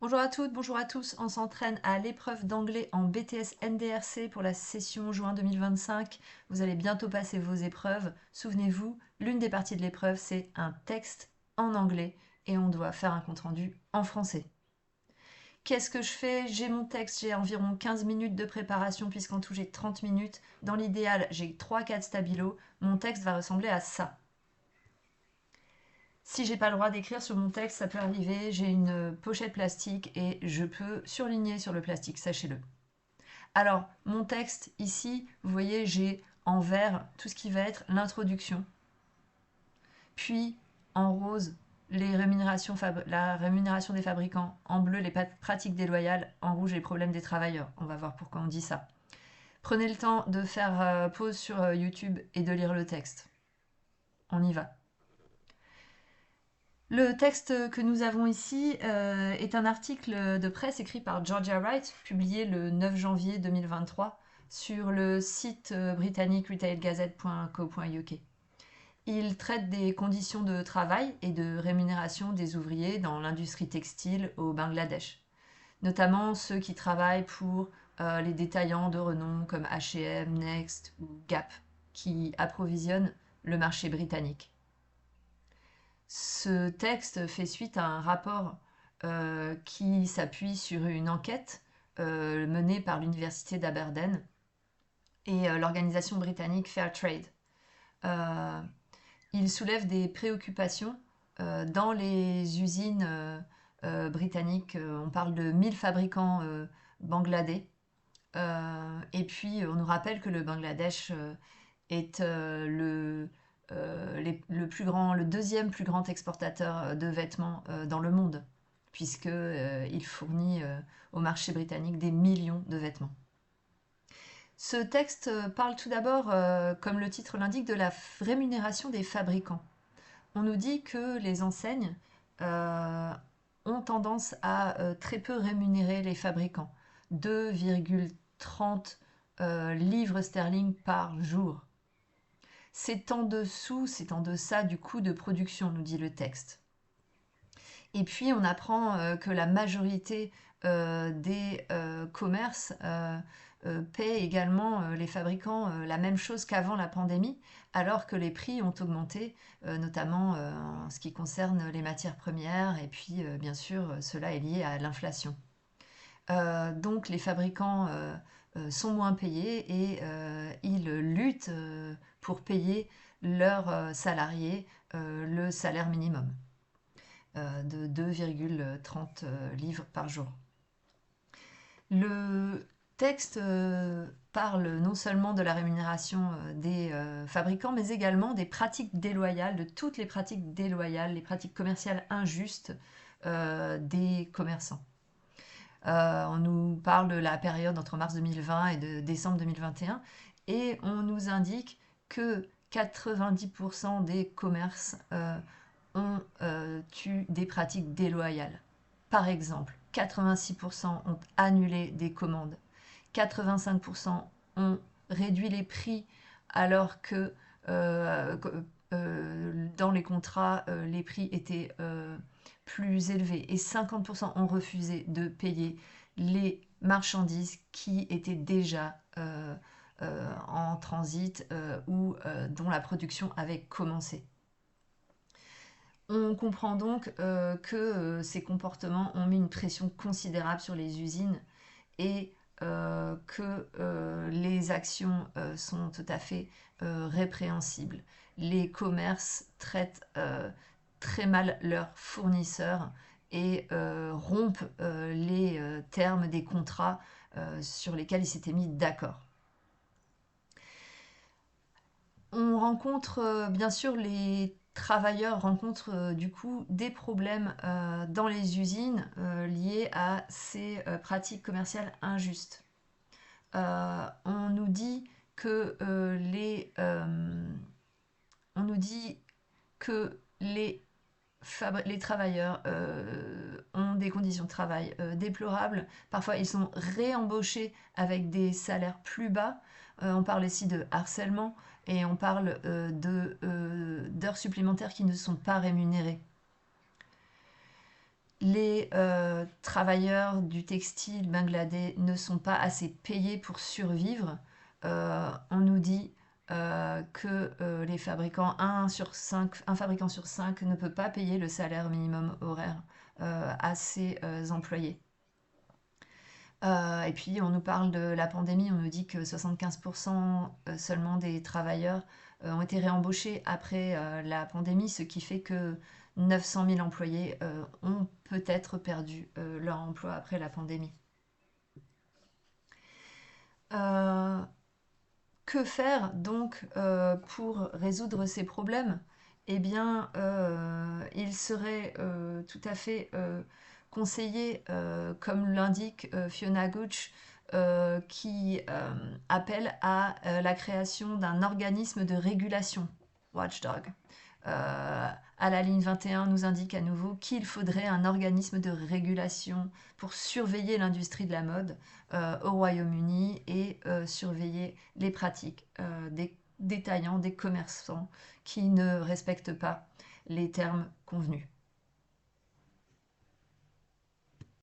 Bonjour à toutes, bonjour à tous. On s'entraîne à l'épreuve d'anglais en BTS NDRC pour la session juin 2025. Vous allez bientôt passer vos épreuves. Souvenez-vous, l'une des parties de l'épreuve, c'est un texte en anglais et on doit faire un compte-rendu en français. Qu'est-ce que je fais? J'ai mon texte, j'ai environ 15 minutes de préparation puisqu'en tout j'ai 30 minutes. Dans l'idéal, j'ai 3-4 stabilos. Mon texte va ressembler à ça. Si j'ai pas le droit d'écrire sur mon texte, ça peut arriver, j'ai une pochette plastique et je peux surligner sur le plastique, sachez-le. Alors, mon texte ici, vous voyez, j'ai en vert tout ce qui va être l'introduction, puis en rose la rémunération des fabricants, en bleu les pratiques déloyales, en rouge les problèmes des travailleurs. On va voir pourquoi on dit ça. Prenez le temps de faire pause sur YouTube et de lire le texte. On y va. Le texte que nous avons ici est un article de presse écrit par Georgia Wright, publié le 9 janvier 2023 sur le site britannique retailgazette.co.uk. Il traite des conditions de travail et de rémunération des ouvriers dans l'industrie textile au Bangladesh, notamment ceux qui travaillent pour les détaillants de renom comme H&M, Next ou Gap, qui approvisionnent le marché britannique. Ce texte fait suite à un rapport qui s'appuie sur une enquête menée par l'université d'Aberdeen et l'organisation britannique Fairtrade. Euh, il soulève des préoccupations dans les usines britanniques. On parle de 1000 fabricants bangladais. Et puis, on nous rappelle que le Bangladesh est le deuxième plus grand exportateur de vêtements dans le monde, puisqu'il fournit au marché britannique des millions de vêtements. Ce texte parle tout d'abord, comme le titre l'indique, de la rémunération des fabricants. On nous dit que les enseignes euh, ont tendance à très peu rémunérer les fabricants. 2,30 livres sterling par jour. C'est en dessous, c'est en deçà du coût de production, nous dit le texte. Et puis on apprend que la majorité des commerces paient également les fabricants la même chose qu'avant la pandémie, alors que les prix ont augmenté, notamment en ce qui concerne les matières premières, et puis bien sûr cela est lié à l'inflation. Donc les fabricants sont moins payés et ils luttent pour payer leurs salariés le salaire minimum de 2,30 livres par jour. Le texte parle non seulement de la rémunération des fabricants, mais également des pratiques déloyales, de toutes les pratiques déloyales, les pratiques commerciales injustes des commerçants. On nous parle de la période entre mars 2020 et de décembre 2021 et on nous indique que 90% des commerces ont eu des pratiques déloyales. Par exemple, 86% ont annulé des commandes, 85% ont réduit les prix alors que euh, dans les contrats, les prix étaient plus élevés et 50% ont refusé de payer les marchandises qui étaient déjà en transit ou dont la production avait commencé. On comprend donc que ces comportements ont mis une pression considérable sur les usines et que les actions sont tout à fait répréhensibles. Les commerces traitent très mal leurs fournisseurs et rompent les termes des contrats sur lesquels ils s'étaient mis d'accord. On rencontre bien sûr les travailleurs rencontrent du coup des problèmes dans les usines liés à ces pratiques commerciales injustes. On nous dit que on nous dit que les travailleurs ont des conditions de travail déplorables. Parfois, ils sont réembauchés avec des salaires plus bas. On parle ici de harcèlement et on parle d'heures supplémentaires qui ne sont pas rémunérées. Les travailleurs du textile bangladais ne sont pas assez payés pour survivre. On nous dit que les fabricants, un fabricant sur 5 ne peut pas payer le salaire minimum horaire à ses employés. Et puis on nous parle de la pandémie, on nous dit que 75% seulement des travailleurs ont été réembauchés après la pandémie, ce qui fait que 900 000 employés ont peut-être perdu leur emploi après la pandémie. Euh, que faire donc pour résoudre ces problèmes? Eh bien, il serait tout à fait conseillé, comme l'indique Fiona Gooch, qui appelle à la création d'un organisme de régulation, Watchdog. À la ligne 21 nous indique à nouveau qu'il faudrait un organisme de régulation pour surveiller l'industrie de la mode au Royaume-Uni et surveiller les pratiques des détaillants, des commerçants qui ne respectent pas les termes convenus.